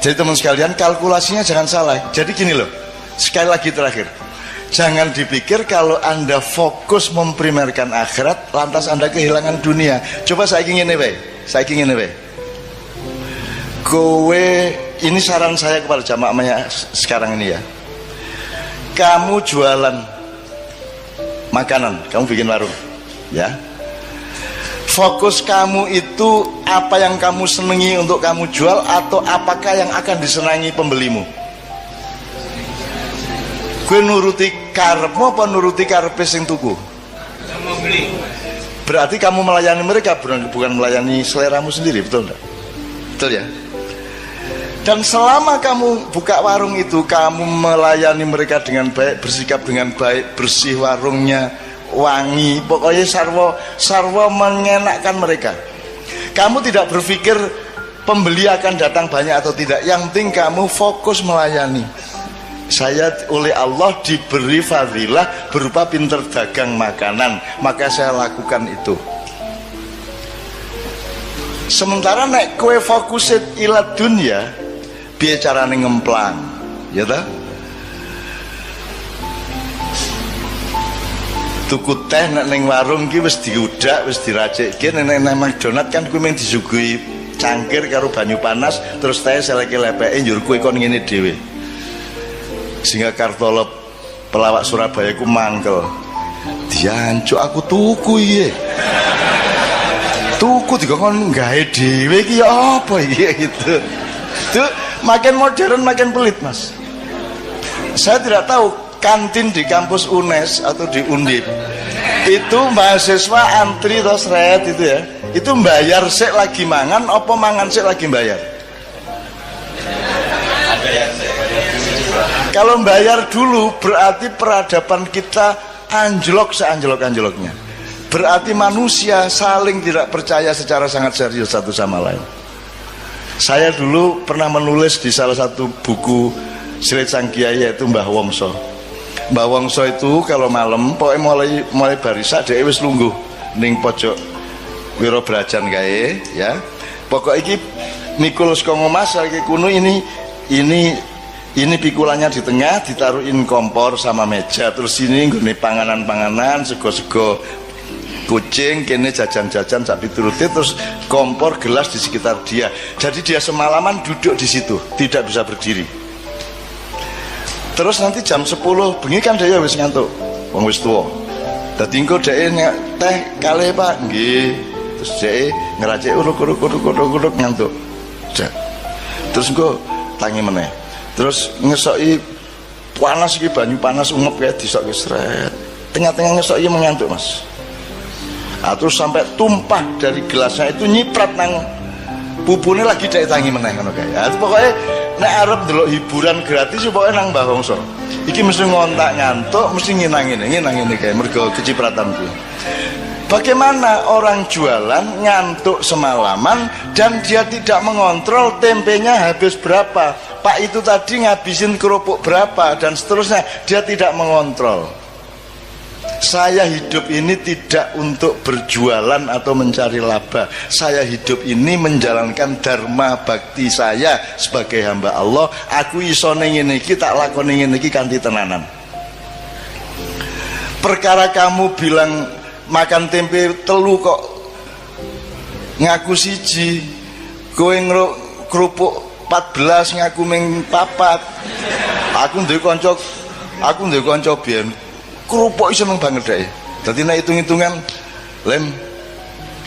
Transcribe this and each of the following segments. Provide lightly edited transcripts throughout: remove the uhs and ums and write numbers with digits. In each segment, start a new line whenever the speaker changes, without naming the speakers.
Jadi teman sekalian, kalkulasinya jangan salah. Jadi gini loh, sekali lagi terakhir, jangan dipikir kalau Anda fokus memprimerkan akhirat lantas Anda kehilangan dunia. Coba saya ingin ini, kowe, ini saran saya kepada jamaah sekarang ini ya. Kamu jualan makanan, kamu bikin warung ya. Fokus kamu itu apa yang kamu senangi untuk kamu jual, atau apakah yang akan disenangi pembelimu? Gue nuruti karepmu apa nuruti karepe sing tuku? Berarti kamu melayani mereka, bukan melayani seleramu sendiri, betul enggak? Betul ya? Dan selama kamu buka warung itu, kamu melayani mereka dengan baik, bersikap dengan baik, bersih warungnya, wangi, pokoknya sarwa mengenakkan mereka. Kamu tidak berpikir pembeli akan datang banyak atau tidak, yang penting kamu fokus melayani. Saya oleh Allah diberi fadilah berupa pinter dagang makanan, maka saya lakukan itu. Sementara nek kowe fokus ila dunya, piye carane ngemplang, ya ta? Tuku teh ning warung ki wis diudak, wis diracikke. Nek nang McDonald kan kuwi mung disuguhi cangkir karo banyu panas, terus teh seleke lepeke njur kuwi kon ngene dhewe. Sehingga Kartolo pelawak Surabaya ku mangkel. Diancuk aku tuku iki. Tuku dikon gawe dhewe iki ya apa iki gitu. Itu makin modern makin pelit, Mas. Saya tidak tahu kantin di kampus UNES atau di Undip itu mahasiswa antri terus red itu ya, itu bayar sik lagi mangan apa mangan sik lagi bayar? Kalau bayar dulu berarti peradaban kita anjlok seanjlok-anjloknya, berarti manusia saling tidak percaya secara sangat serius satu sama lain. Saya dulu pernah menulis di salah satu buku Silit Sang Kiai, yaitu Mbah Wongso. Mbah Wongso itu kalau malam pokoknya mulai barisa dia wis lungguh ning pojok Wiro Brajan kae ya. Pokok iki mikul saka ngomas iki kuno ini pikulannya di tengah, ditaruhin kompor sama meja, terus ini nggone panganan-panganan, sego-sego kucing, kene jajan-jajan sapi turuti, terus kompor gelas di sekitar dia. Jadi dia semalaman duduk di situ, tidak bisa berdiri. Terus nanti jam 10 bengi kan dia wis ngantuk, wong wis tuwa. Dadi engko dhek teh kalih Pak, nggih. Terus dhek ngeracik uruk-uruk ngantuk. Terus engko tangi meneh. Terus ngesoki panas iki, banyu panas ungep kae disokke sret. Tengah-tengah ngesoki mengantuk, Mas. Terus sampai tumpah dari gelasnya itu nyiprat nang pupune lagi dhek tangi meneh ngono kae. Pokoknya nek arep ndelok hiburan gratis pokoke nang Mbah Wongso. Iki mesti ngontak ngantuk, mesti nginang ngene kae mergo kecipratan kuwi. Bagaimana orang jualan ngantuk semalaman dan dia tidak mengontrol tempenya habis berapa, Pak itu tadi ngabisin kerupuk berapa dan seterusnya, dia tidak mengontrol. Saya hidup ini tidak untuk berjualan atau mencari laba. Saya hidup ini menjalankan dharma bakti saya sebagai hamba Allah. Aku iso ning ngene iki, tak lakoni ngene iki kanthi tenanan. Perkara kamu bilang makan tempe telu kok ngaku siji, kowe kerupuk 14 ngaku ming 4. Aku duwe kanca biyen kerupuk seneng banget deh. Dadi nek hitung-hitungan, lem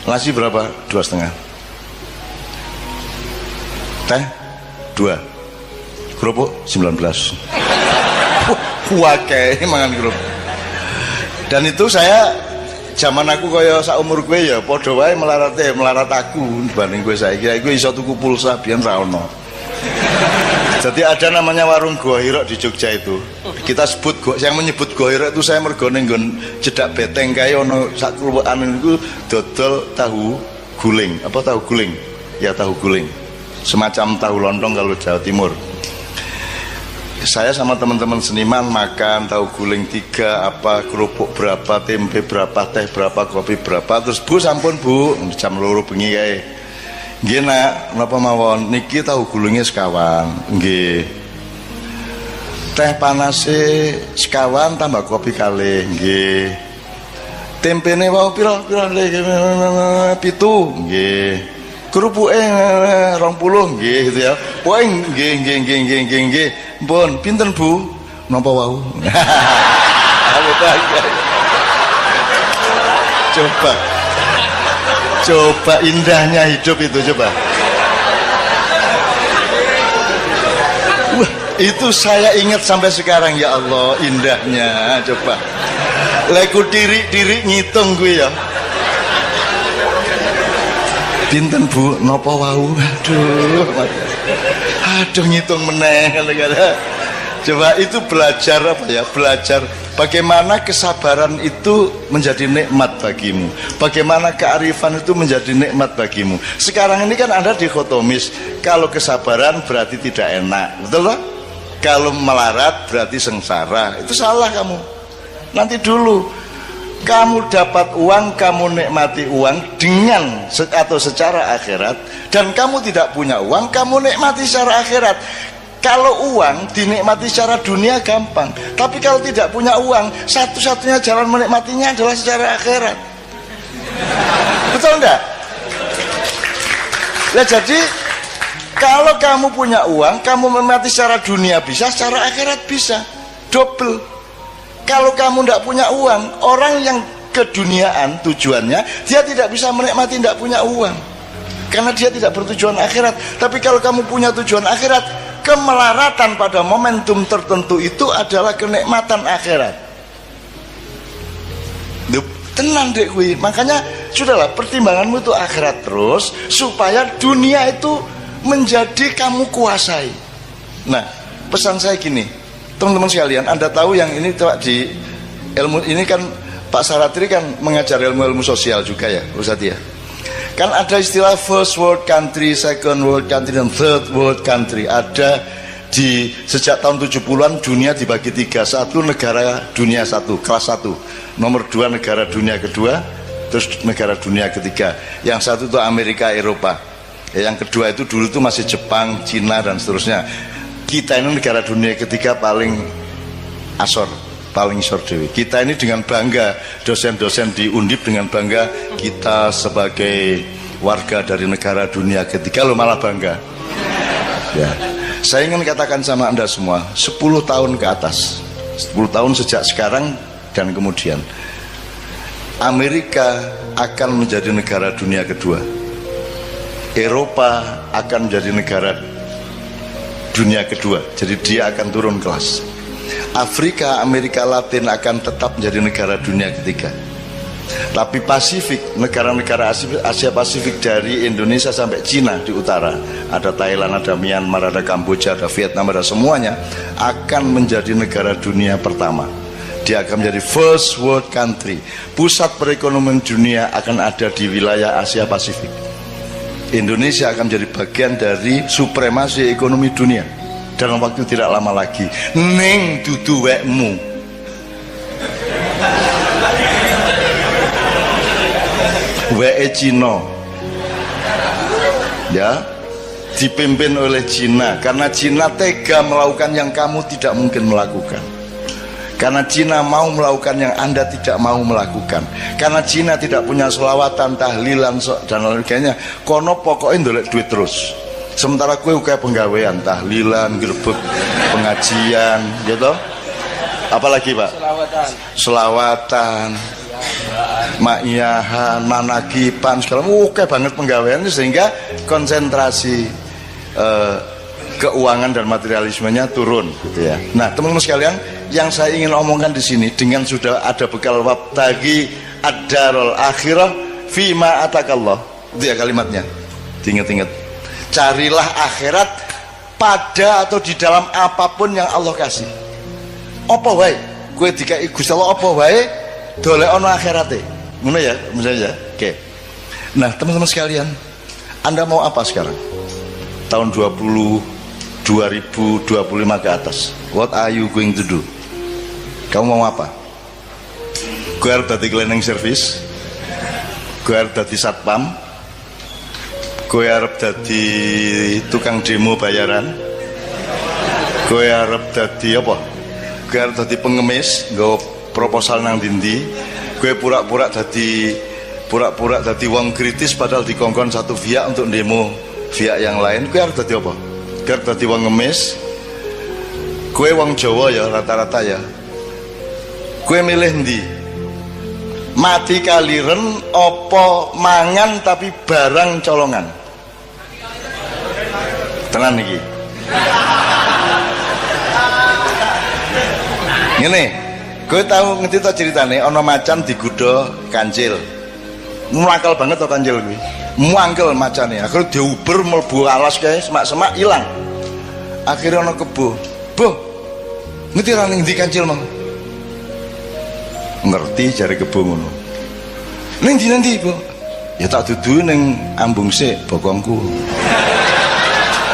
nasi berapa? 2,5. Teh 2. Kerupuk 19. Kuake mangan kerupuk. Dan itu saya zaman aku kaya sak umur kowe ya padha wae melarat aku dibanding kowe saiki. Iku iso tuku pulsa biyen ra ono. Jadi ada namanya warung Gua Hirok di Jogja itu. Kita sebut yang menyebut Gua Hirok itu saya mergo ning nggon cedak beteng kae ono sak kluwekan niku dodol tahu guling. Apa tahu guling? Ya tahu guling. Semacam tahu lontong kalau Jawa Timur. Saya sama teman-teman seniman makan tahu guling 3, apa kerupuk berapa, tempe berapa, teh berapa, kopi berapa. Terus Bu sampun Bu, jam 2 bengi kae. Nggih nak, napa mawon niki tahu gulungnya sekawan. Nggih. Teh panase sekawan tambah kopi kalih. Nggih. Tempene wau pira-pira 7. Nggih. Kerupuke 20 nggih gitu ya. Pokoke nggih. Mpun, pinten Bu? Napa wau? Coba indahnya hidup itu coba. Wah, itu saya ingat sampai sekarang ya Allah indahnya coba. Leku diri ngitung gue ya. Pinten Bu, napa wau? Aduh ngitung meneh kadang-kadang. Coba itu belajar apa ya? Belajar bagaimana kesabaran itu menjadi nikmat bagimu. Bagaimana kearifan itu menjadi nikmat bagimu. Sekarang ini kan Anda dikotomis. Kalau kesabaran berarti tidak enak. Betul loh? Kalau melarat berarti sengsara. Itu salah kamu. Nanti dulu kamu dapat uang, kamu nikmati uang dengan atau secara akhirat, dan kamu tidak punya uang, kamu nikmati secara akhirat. Kalau uang dinikmati secara dunia gampang, tapi kalau tidak punya uang, satu-satunya jalan menikmatinya adalah secara akhirat. Betul enggak? Nah, jadi kalau kamu punya uang, kamu menikmati secara dunia bisa, secara akhirat bisa, double. Kalau kamu tidak punya uang, orang yang keduniaan tujuannya, dia tidak bisa menikmati tidak punya uang, karena dia tidak bertujuan akhirat. Tapi kalau kamu punya tujuan akhirat, kemelaratan pada momentum tertentu itu adalah kenikmatan akhirat. Tenang dek kui. Makanya sudahlah, pertimbanganmu itu akhirat terus, supaya dunia itu menjadi kamu kuasai. Nah, pesan saya gini, teman-teman sekalian, Anda tahu yang ini di ilmu ini kan Pak Saratri kan mengajar ilmu-ilmu sosial juga ya, Ustaz ya. Kan ada istilah first world country, second world country, dan third world country. Ada di sejak tahun 70-an dunia dibagi 3. 1 negara dunia 1, kelas 1. Nomor 2 negara dunia kedua, terus negara dunia ketiga. Yang 1 itu Amerika, Eropa. Yang kedua itu dulu itu masih Jepang, Cina, dan seterusnya. Kita ini negara dunia ketiga paling asor, paling sordewi. Kita ini dengan bangga, dosen-dosen di Undip dengan bangga, kita sebagai warga dari negara dunia ketiga, lo malah bangga ya. Saya ingin katakan sama Anda semua, 10 tahun ke atas, 10 tahun sejak sekarang dan kemudian, Amerika akan menjadi negara dunia kedua, Eropa akan menjadi negara dunia kedua, jadi dia akan turun kelas. Afrika, Amerika Latin akan tetap menjadi negara dunia ketiga. Tapi Pasifik, negara-negara Asia Pasifik dari Indonesia sampai Cina di utara, ada Thailand, ada Myanmar, ada Kamboja, ada Vietnam, ada semuanya, akan menjadi negara dunia pertama. Dia akan menjadi first world country. Pusat perekonomian dunia akan ada di wilayah Asia Pasifik. Indonesia akan menjadi bagian dari supremasi ekonomi dunia dalam waktu tidak lama lagi. Ning dudu wekmu. Weke Cina. Ya, dipimpin oleh Cina, karena Cina tega melakukan yang kamu tidak mungkin melakukan. Karena Cina mau melakukan yang Anda tidak mau melakukan. Karena Cina tidak punya selawatan, tahlilan, dan lain sebagainya. Kono pokoknya ndolek duit terus. Sementara kue kayak penggawean, tahlilan, gerbek, pengajian, gitu. Apalagi Pak? Selawatan, ma'iyahan, manakipan, segala oke banget penggaweannya, sehingga konsentrasi keuangan dan materialismenya turun, gitu ya. Nah, teman-teman sekalian, yang saya ingin omongkan di sini, dengan sudah ada bekal wabtagi ad-darul akhirah fima atakallah, itu ya kalimatnya, ingat-ingat. Carilah akhirat pada atau di dalam apapun yang Allah kasih. Apa wae kowe dikai Gusti Allah, apa wae dolekno akhirate. Ngono ya, misalnya. Oke. Nah, teman-teman sekalian, Anda mau apa sekarang? Tahun 2025 ke atas. What are you going to do? Kamu mau apa? Gue harus dadi cleaning service, gue harus dadi satpam, Kowe arep dadi tukang demo bayaran? Kowe arep dadi apa? Kowe arep dadi pengemis, nggawa proposal nang ndi? Kowe pura-pura dadi wong kritis padahal dikongkon satu pihak untuk demo pihak yang lain. Kowe arep dadi apa? Kowe arep dadi wong ngemis? Kowe wong Jawa ya rata-rata ya. Kowe milih ndi? Mati kaliren apa mangan tapi barang colongan? Tenan iki. Ngene, kowe tahu ngerti to ceritane ana macan digodha kancil. Muangkel banget to kancil kuwi. Muangkel macane, akhirnya diuber mlebu alas kae semak-semak ilang. Akhirnya ana kebo. Boh, ngerti ra ning ndi kancil mang? Ngerti jare kebo ngono. Ning ndi nanti, Bu? Ya tak dudu ning ambung sik bokongku.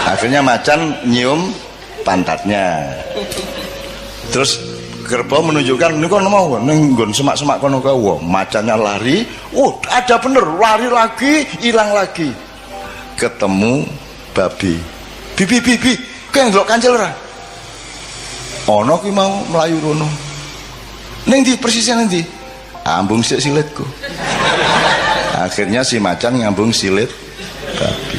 Akhirnya macan nyium pantatnya. Terus kerbau menunjukkan ini kono mau ning nggon semak-semak kono kae. Wah, macannya lari. Ada bener, lari lagi, hilang lagi. Ketemu babi. Bi, kowe ndelok kancil ora? Ana kuwi mau mlayu rono. Ning ndi persisnya ndi? Ambung sik silitku. Akhirnya si macan ngambung silit babi.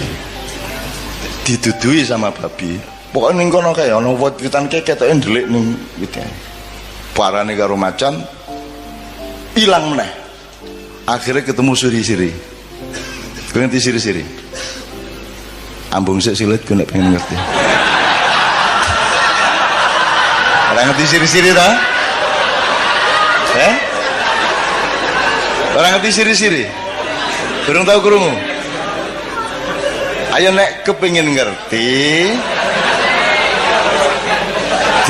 Didudui sama babi. Pokoknya ning kono kae ana wit-witan ketoke ndelik ning wite. Parane karo macan ilang meneh. Akhirnya ketemu siri-siri. Kowe ngerti siri-siri? Ambung sik silit ku nek pengen ngerti. Ora ngerti siri-siri ta? Ora ngerti siri-siri? Durung tahu krungu? Ayo nek kepengin ngerti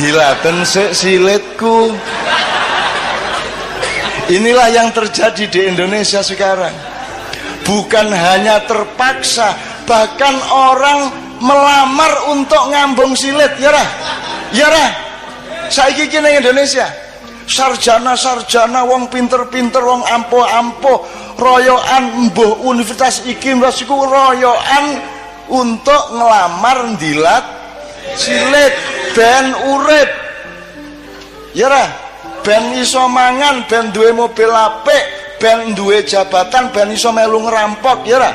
dilaten sik silitku. Inilah yang terjadi di Indonesia sekarang. Bukan hanya terpaksa, bahkan orang melamar untuk ngambung silit. Ya ra? Ya ra? Saiki iki ning Indonesia sarjana-sarjana wong pinter-pinter wong ampuh-ampuh royoan mbuh universitas iki iku royoan untuk ngelamar ndilat silit ben urip. Ya ra? Ben iso mangan, ben duwe mobil apik, ben duwe jabatan, ben iso melu ngerampok. Ya ra?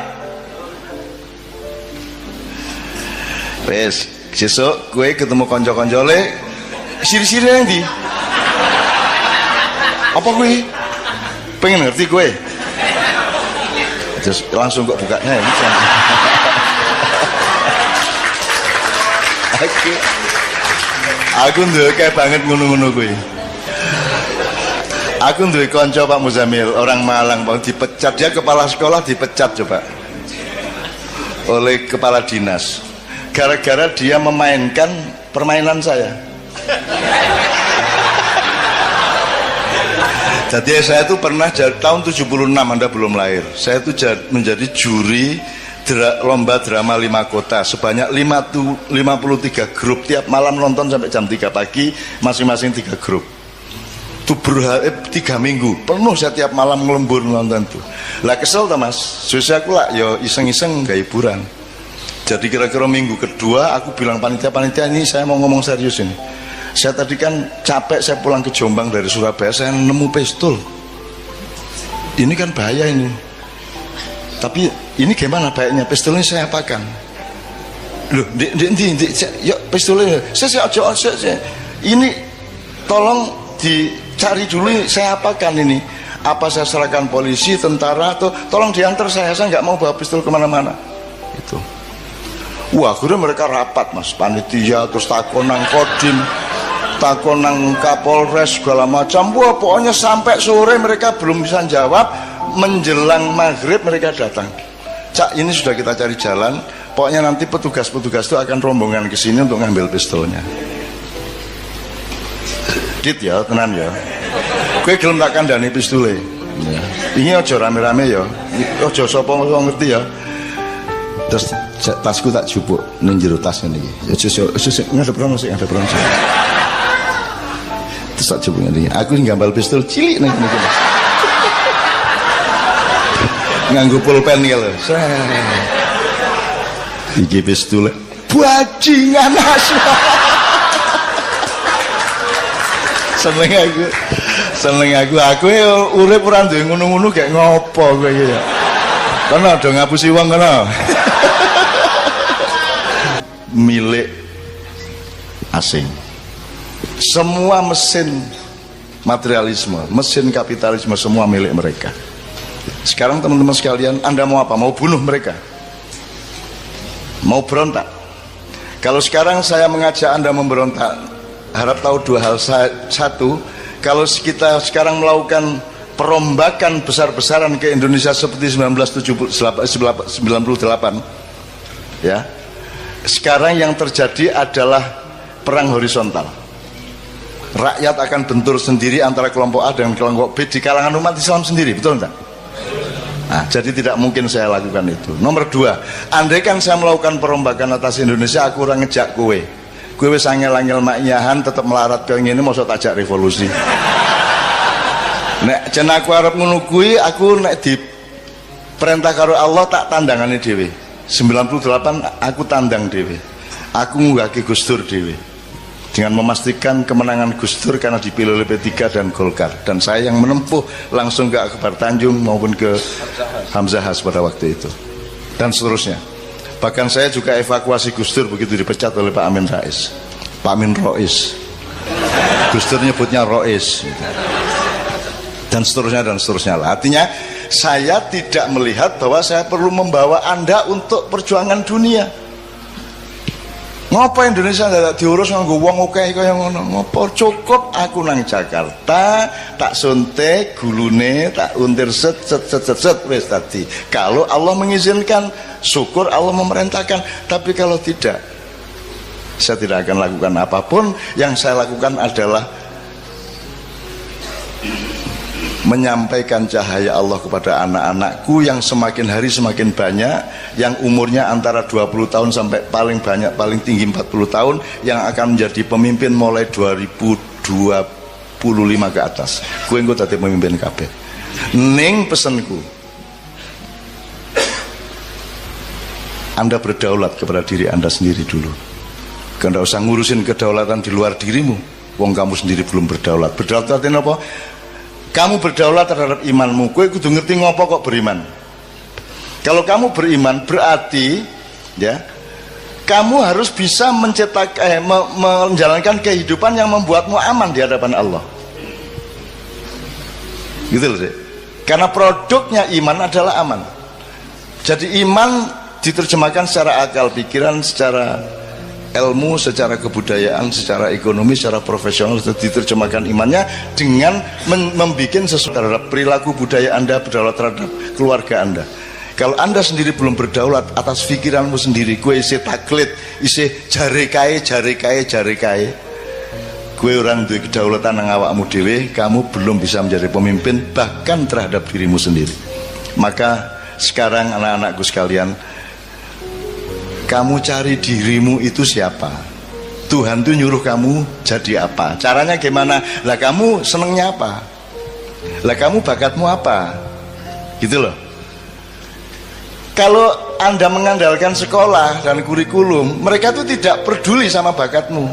Wes, sesuk kowe ketemu kanca-kancane siri-siri nang ndi? Apa kuwi? Pengen ngerti kowe? Terus langsung kok bukanya ya. Aku ndek banget ngono-ngono kuwi. Aku duwe kanca Pak Muzamil, orang Malang, Bang, dipecat. Dia kepala sekolah dipecat coba oleh kepala dinas gara-gara dia memainkan permainan saya. Jadi saya itu pernah tahun 76, Anda belum lahir. Saya itu menjadi juri lomba drama 5 kota sebanyak 53 grup. Tiap malam nonton sampai jam 3 pagi, masing-masing 3 grup. Itu 3 minggu penuh saya tiap malam ngelembur nonton tuh. Lah kesel tuh Mas. Susah aku lah yo iseng-iseng gak hiburan. Jadi kira-kira minggu kedua aku bilang panitia ini saya mau ngomong serius ini. Saya tadi kan capek, saya pulang ke Jombang dari Surabaya, saya nemu pistol. Ini kan bahaya ini. Tapi ini gimana baiknya? Pistolnya saya apakan? Loh, yuk pistolnya. Saya ini tolong dicari dulu saya apakan ini. Apa saya serahkan polisi, tentara, atau tolong diantar saya nggak mau bawa pistol kemana-mana. Itu. Wah, akhirnya mereka rapat Mas, panitia, terus takonang kodim, takonang Kapolres segala macam. Wah, pokoknya sampai sore mereka belum bisa jawab. Menjelang maghrib mereka datang. Cak, ini sudah kita cari jalan. Pokoknya nanti petugas-petugas itu akan rombongan ke sini untuk ngambil pistolnya. Dit ya, tenan ya. Kowe gelem tak kandhani pistole. Ya. Ini aja rame-rame ya. Aja sapa ngerti ya. Terus tasku tak jupuk ning jero tas ngene iki. Ngadep rono sik, ngadep rono sik. Terus tak jupuk ngene iki. Aku ngambal pistol cilik nang kene. Nganggo pulpen iki lho. iki pistule bajingan asu. seneng aku urip ora duwe ngono-ngono gak ngopo kowe iki ya. Kono do ngapusi wong kono. Milik asing. Semua mesin materialisme, mesin kapitalisme semua milik mereka. Sekarang teman-teman sekalian, Anda mau apa? Mau bunuh mereka? Mau berontak? Kalau sekarang saya mengajak Anda memberontak, harap tahu dua hal. Satu, kalau kita sekarang melakukan perombakan besar-besaran ke Indonesia seperti 1998, ya, sekarang yang terjadi adalah perang horizontal. Rakyat akan bentur sendiri antara kelompok A dengan kelompok B di kalangan umat Islam sendiri, betul enggak? Nah, jadi tidak mungkin saya lakukan itu. Nomor dua, andai kan saya melakukan perombakan atas Indonesia, aku orang ngejak kowe wis angel-angel maknyahan tetap melarat ke ngene mosok tajak revolusi. Nek jen aku arep ngono kuwi, aku nek di perintah karo Allah tak tandangane dhewe. 98 aku tandang dhewe. Aku ngunggahke Gus Dur dhewe. Dengan memastikan kemenangan Gus Dur karena dipilih oleh P3 dan Golkar, dan saya yang menempuh langsung ke Akbar Tanjung maupun ke Hamzah Has pada waktu itu, dan seterusnya. Bahkan saya juga evakuasi Gus Dur begitu dipecat oleh Pak Amin Rais, Pak Amin Rois, Gus Dur nyebutnya Rois, dan seterusnya dan seterusnya lah. Artinya saya tidak melihat bahwa saya perlu membawa Anda untuk perjuangan dunia. Ngopo Indonesia tidak diurus nganggo wong akeh kaya ngono? Ngopo cukup aku nang Jakarta, tak suntik gulune, tak untir set wis tadi. Kalau Allah mengizinkan, syukur Allah memerintahkan. Tapi kalau tidak, saya tidak akan lakukan apapun. Yang saya lakukan adalah menyampaikan cahaya Allah kepada anak-anakku yang semakin hari semakin banyak, yang umurnya antara 20 tahun sampai paling banyak, paling tinggi 40 tahun, yang akan menjadi pemimpin mulai 2025 ke atas. Gue engko dadi pemimpin kabeh. Ning pesenku, Anda berdaulat kepada diri Anda sendiri dulu. Anda usah ngurusin kedaulatan di luar dirimu. Wong kamu sendiri belum berdaulat. Berdaulat artinya apa? Kamu berdaulat terhadap imanmu. Kowe kudu ngerti ngopo kok beriman. Kalau kamu beriman berarti ya, kamu harus bisa menjalankan kehidupan yang membuatmu aman di hadapan Allah. Gitu loh sih. Karena produknya iman adalah aman. Jadi iman diterjemahkan secara akal pikiran, secara ilmu, secara kebudayaan, secara ekonomi, secara profesional. Diterjemahkan imannya dengan membuat sesuatu terhadap perilaku budaya Anda, berdaulat terhadap keluarga Anda. Kalau Anda sendiri belum berdaulat atas pikiranmu sendiri, gue isi taklid, isi jare kae, gue orang duwe kedaulatan nang awakmu dhewe, kamu belum bisa menjadi pemimpin bahkan terhadap dirimu sendiri. Maka sekarang anak-anakku sekalian, kamu cari dirimu itu siapa. Tuhan tuh nyuruh kamu jadi apa, caranya gimana, lah kamu senengnya apa, lah kamu bakatmu apa, gitu loh. Kalau Anda mengandalkan sekolah dan kurikulum, mereka tuh tidak peduli sama bakatmu.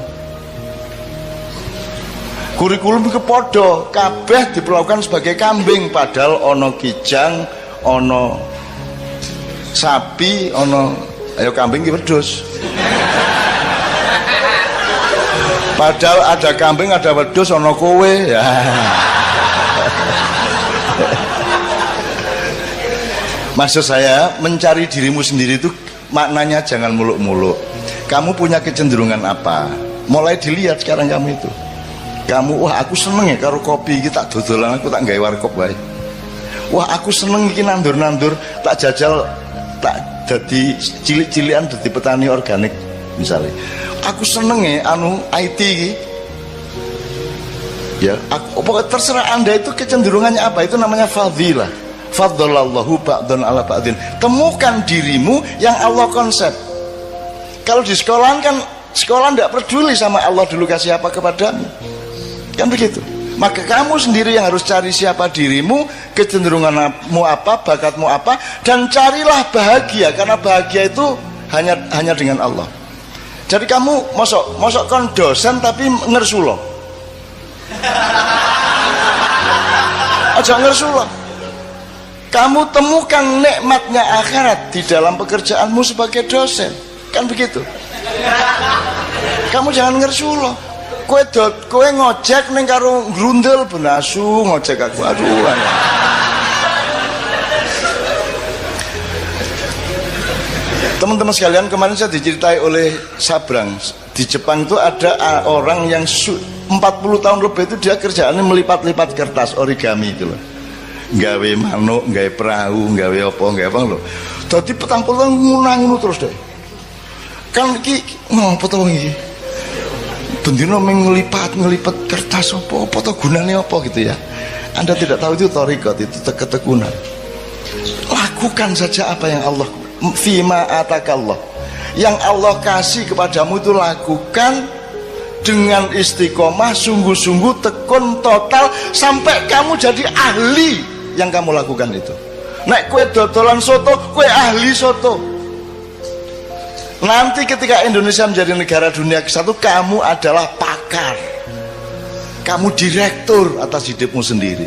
Kurikulum kepodo kabeh diperlakukan sebagai kambing, padahal ono kijang, ono sapi, ono ayo kambing ki wedhus. Padahal ada kambing, ada wedhus, ono kowe ya. Maksud saya, mencari dirimu sendiri itu maknanya jangan muluk-muluk. Kamu punya kecenderungan apa? Mulai dilihat sekarang kamu itu. Kamu, wah aku seneng ya karo kopi iki, tak dodolan aku tak gawe warkop wae. Wah aku seneng iki nandur-nandur, tak jajal, tak jadi cilik-cilikan jadi petani organik misalnya. Aku seneng ya IT iki. Ya, pokoknya terserah Anda itu kecenderungannya apa, itu namanya fadilah. Faddalallahu ba'dan ala ba'din. Temukan dirimu yang Allah konsep. Kalau di sekolah kan, sekolah tidak peduli sama Allah dulu kasih apa kepadamu, kan begitu. Maka kamu sendiri yang harus cari siapa dirimu, kecenderunganmu apa, bakatmu apa, dan carilah bahagia. Karena bahagia itu hanya dengan Allah. Jadi kamu mosok kon dosen tapi ngersulo. Aja ngersulo. Kamu temukan nikmatnya akhirat di dalam pekerjaanmu sebagai dosen. Kan begitu. Kamu jangan ngersulo. Kowe ngojek ning karo grundel benasu ngojek aku. Aduh. Teman-teman sekalian, kemarin saya diceritai oleh Sabrang. Di Jepang itu ada orang yang 40 tahun lebih itu dia kerjaannya melipat-lipat kertas origami itu loh. Gawe manuk, gawe perahu, gawe apa lho. Dadi petang-petang ngono terus deh. Kan iki ngopo to iki? Bendino nglipat kertas apa to gunane apa gitu ya. Anda tidak tahu itu thariqat, itu ketekunan. Lakukan saja apa yang Allah fima atakallah. Yang Allah kasih kepadamu itu lakukan dengan istiqomah, sungguh-sungguh, tekun total sampai kamu jadi ahli yang kamu lakukan itu. Nek kue dodolan soto, kue ahli soto. Nanti ketika Indonesia menjadi negara dunia ke-1, kamu adalah pakar. Kamu direktur atas hidupmu sendiri.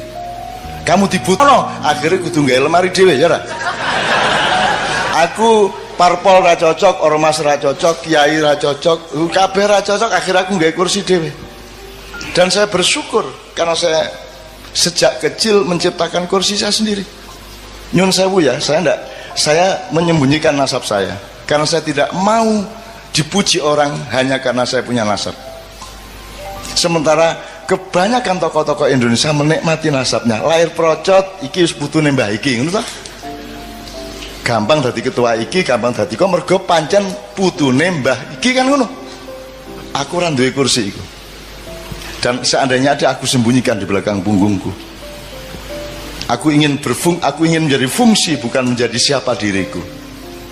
Kamu dibutuhkan, akhirnya kudu nggawe lemari dhewe ya ora. Aku parpol ra cocok, ormas ra cocok, kiai ra cocok, kabeh ra cocok, akhirnya aku nggawe kursi dhewe. Dan saya bersyukur karena saya sejak kecil menciptakan kursi saya sendiri. Nyun sewu ya, saya menyembunyikan nasab saya karena saya tidak mau dipuji orang hanya karena saya punya nasab. Sementara kebanyakan tokoh-tokoh Indonesia menikmati nasabnya. Lahir procot, iki wis putune mbah iki, ngono ta? Gampang dadi ketua iki, gampang dadi kok mergo pancen putune mbah iki kan ngono. Aku ora duwe kursi iku. Dan seandainya ada, aku sembunyikan di belakang punggungku. Aku ingin menjadi fungsi, bukan menjadi siapa diriku.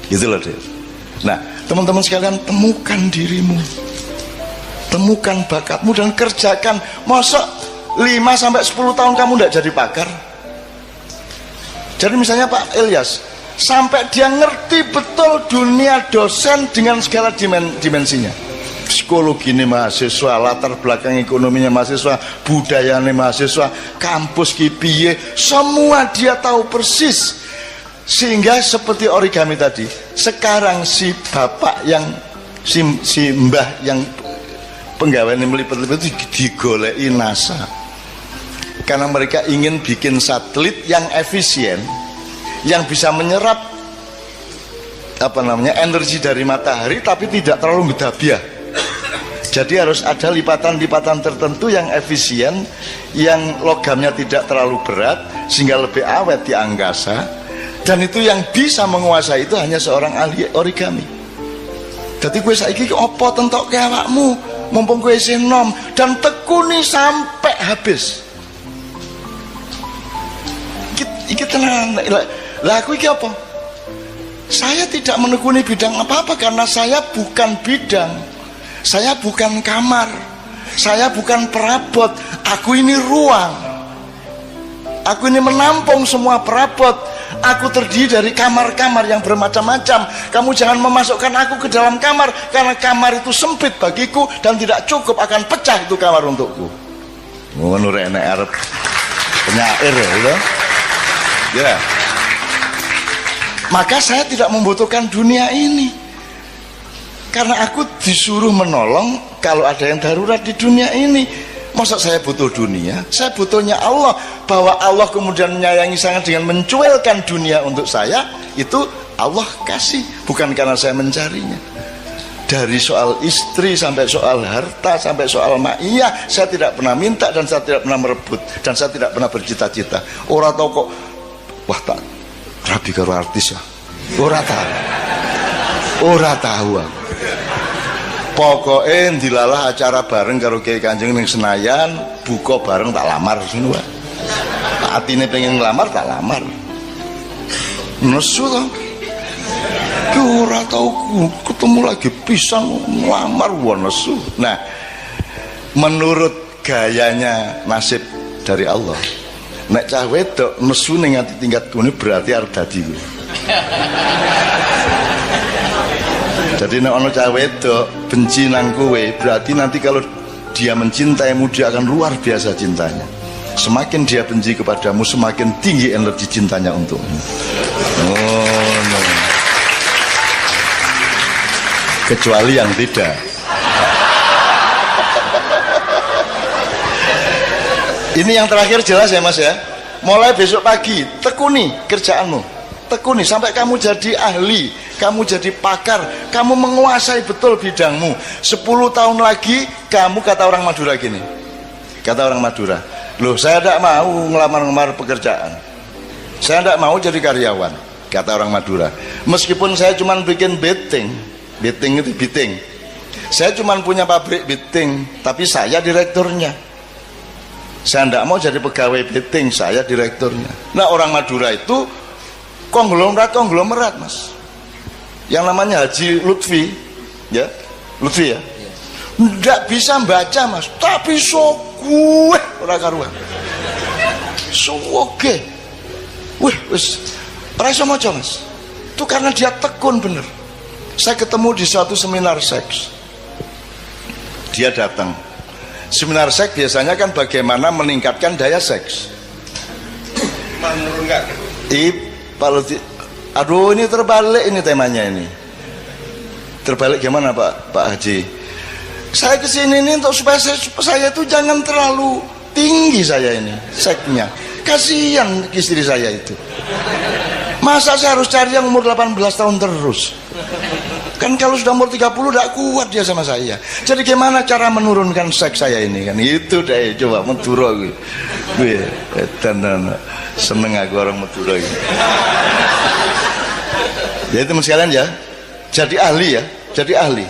Gitu loh, Dek. Nah, teman-teman sekalian, temukan dirimu, temukan bakatmu dan kerjakan. Mosok 5-10 tahun kamu tidak jadi pakar. Jadi misalnya Pak Ilyas, sampai dia ngerti betul dunia dosen dengan segala dimensinya. Psikologi ini mahasiswa, latar belakang ekonominya mahasiswa, budayanya mahasiswa, kampus kipiye, semua dia tahu persis. Sehingga seperti origami tadi, sekarang si bapak yang si mbah yang penggaweane melipat-lipat itu digoleki NASA. Karena mereka ingin bikin satelit yang efisien, yang bisa menyerap energi dari matahari tapi tidak terlalu gedabiah. Jadi harus ada lipatan-lipatan tertentu yang efisien, yang logamnya tidak terlalu berat sehingga lebih awet di angkasa. Dan itu yang bisa menguasai itu hanya seorang ahli origami. Jadi gue saiki opo tentok ke awakmu, mumpung gue isih nom, dan tekuni sampai habis. Iki tenan. Lah aku iki apa? Saya tidak menekuni bidang apa-apa karena saya bukan bidang. Saya bukan kamar, saya bukan perabot, aku ini ruang. Aku ini menampung semua perabot. Aku terdiri dari kamar-kamar yang bermacam-macam. Kamu jangan memasukkan aku ke dalam kamar, karena kamar itu sempit bagiku dan tidak cukup, akan pecah itu kamar untukku. Ngono rek nek arep penyair ya. Maka saya tidak membutuhkan dunia ini. Karena aku disuruh menolong kalau ada yang darurat di dunia ini. Masa saya butuh dunia? Saya butuhnya Allah. Bahwa Allah kemudian menyayangi sangat dengan mencuelkan dunia untuk saya, itu Allah kasih, bukan karena saya mencarinya. Dari soal istri sampai soal harta sampai soal ma'iyah, saya tidak pernah minta dan saya tidak pernah merebut dan saya tidak pernah bercita-cita. Ora tau kok, wah tak rabi karo artis ya. Ora tahu aku. Pokoknya dilalah acara bareng karo Kiai Kanjeng ning Senayan, buka bareng tak lamar ngono wae. Atine pengen ngelamar tak lamar. Nesu to. Ki ora tau ketemu lagi pisan ngelamar wae nesu. Nah, menurut gayanya nasib dari Allah, nek cah wedok nesu ning ati tingkat kene berarti arep dadi kuwi. Jadi nek ono cah wedok benci nang kowe, berarti nanti kalau dia mencintaimu dia akan luar biasa cintanya. Semakin dia benci kepadamu, semakin tinggi energi cintanya untukmu. Oh, no. Kecuali yang tidak. Ini yang terakhir jelas ya Mas ya. Mulai besok pagi tekuni kerjaanmu, tekuni sampai kamu jadi ahli, kamu jadi pakar, kamu menguasai betul bidangmu. 10 tahun lagi kamu, kata orang Madura gini, kata orang Madura, loh saya tidak mau ngelamar-ngelamar pekerjaan, saya tidak mau jadi karyawan, kata orang Madura. Meskipun saya cuma bikin beting itu beting, saya cuma punya pabrik beting, tapi saya direkturnya. Saya tidak mau jadi pegawai beting, saya direkturnya. Nah orang Madura itu konglomerat Mas, yang namanya Haji Lutfi ya, Lutfi ya, tidak bisa baca Mas, tapi sogue ora karuan, soge, wis ora iso maca Mas. Itu karena dia tekun bener. Saya ketemu di suatu seminar seks, dia datang. Seminar seks biasanya kan bagaimana meningkatkan daya seks. Menurunkan. Aduh ini terbalik ini temanya ini. Terbalik gimana Pak Haji? Saya kesini ini untuk supaya saya itu jangan terlalu tinggi saya ini seksnya. Kasihan istri saya itu. Masa saya harus cari yang umur 18 tahun terus? Kan kalau sudah umur 30 tidak kuat dia sama saya. Jadi gimana cara menurunkan seks saya ini kan? Itu deh, coba Madura gue. Dan seneng aku orang Madura gitu. Jadi teman sekalian ya, jadi ahli ya, jadi ahli.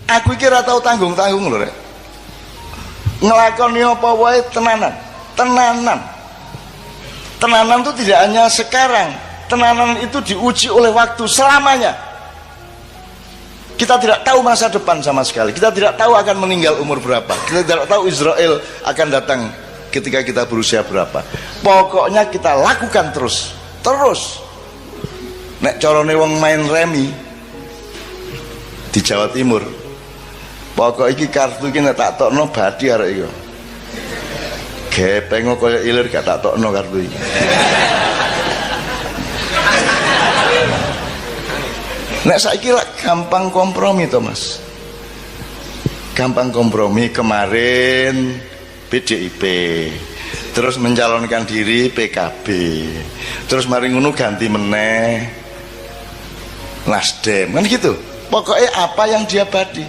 Aku kira tahu tanggung-tanggung loh rek. Ngelakoni apa wae tenanan. Tenanan itu tidak hanya sekarang. Tenanan itu diuji oleh waktu selamanya. Kita tidak tahu masa depan sama sekali. Kita tidak tahu akan meninggal umur berapa. Kita tidak tahu Israel akan datang ketika kita berusia berapa. Pokoknya kita lakukan terus. Nek corone wong main remi di Jawa Timur, pokok iki kartu iki nek tak tokno badi arek iki. Gepeng kaya ilir gak tak tokno kartu iki. Nek saiki lak gampang kompromi to Mas. Gampang kompromi. Kemarin PDIP, terus mencalonkan diri PKB, terus mari ngono ganti meneh Nasdem, kan gitu. Pokoknya apa yang dia badi,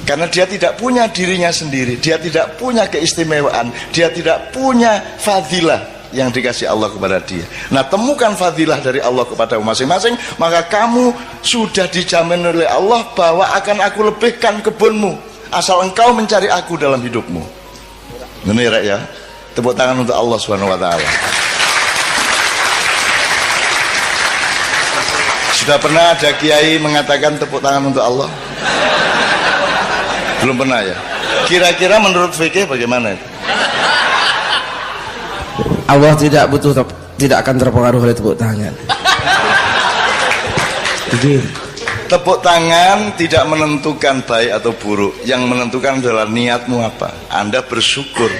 karena dia tidak punya dirinya sendiri, dia tidak punya keistimewaan, dia tidak punya fadilah yang dikasih Allah kepada dia. Nah temukan fadilah dari Allah kepada masing-masing, maka kamu sudah dijamin oleh Allah bahwa akan aku lebihkan kebunmu asal engkau mencari aku dalam hidupmu. Ini ya, tepuk tangan untuk Allah Subhanahu wa taala. Sudah pernah ada kiai mengatakan tepuk tangan untuk Allah? Belum pernah ya. Kira-kira menurut fikih bagaimana?
Allah tidak akan terpengaruh oleh tepuk tangan.
Tepuk tangan tidak menentukan baik atau buruk. Yang menentukan adalah niatmu apa. Anda bersyukur,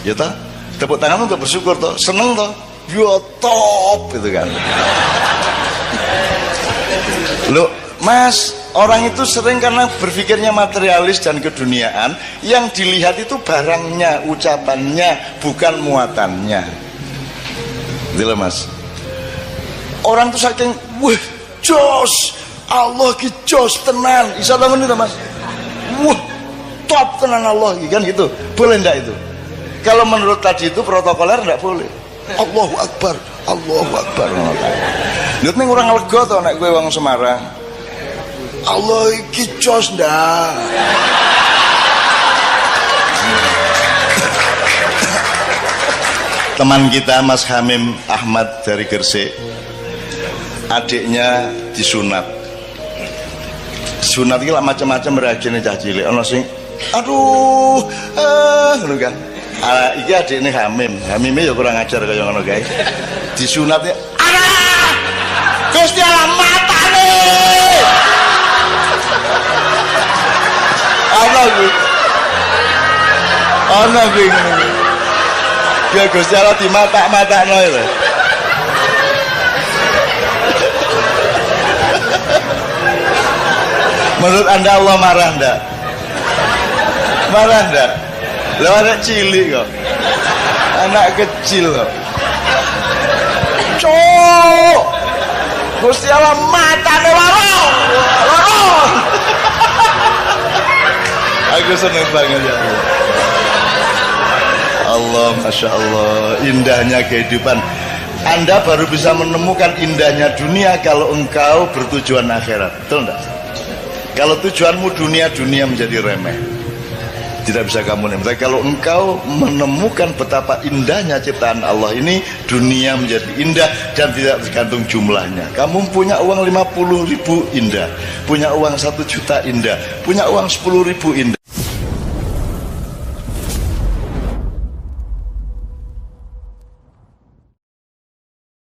ya toh? Tepuk tangan untuk bersyukur toh, seneng toh, yo top gitu kan. Loh, Mas, orang itu sering karena berpikirnya materialis dan keduniaan, yang dilihat itu barangnya, ucapannya, bukan muatannya. Gitu Mas. Orang tuh saking, wah, jos, Allah ki jos tenan. Isa bangun itu Mas. Wah, top tenan Allah kan gitu. Boleh enggak itu? Kalau menurut tadi itu protokoler enggak boleh. Allahu Akbar, Allahu Akbar. Lihat nih orang lega tau nek gue wong Semarang. Allah iki jos ndak. Teman kita Mas Hamim Ahmad dari Gresik, adiknya disunat. Sunat iki lah macam-macam reaksinya cah cilik. Ono sing aduh, ngono kan. Iki adiknya Hamim. Hamime ya kurang ajar kaya ngono kae. Disunatnya Gusti Allah matane. Ana bingung. Ya Gusti Allah di mata-matakno lho. Menurut Anda Allah marah enggak? Marah enggak? Lah anak cilik kok. Anak kecil kok. Cuk. Gusti Allah matane warong. Warong. Aku seneng banget ya Allah. Allah, Masya Allah, indahnya kehidupan. Anda baru bisa menemukan indahnya dunia kalau engkau bertujuan akhirat. Betul enggak? Kalau tujuanmu dunia menjadi remeh, tidak bisa kamu nikmati. Kalau engkau menemukan betapa indahnya ciptaan Allah ini, dunia menjadi indah dan tidak tergantung jumlahnya. Kamu punya uang 50.000 indah, punya uang 1 juta indah, punya uang 10.000 indah.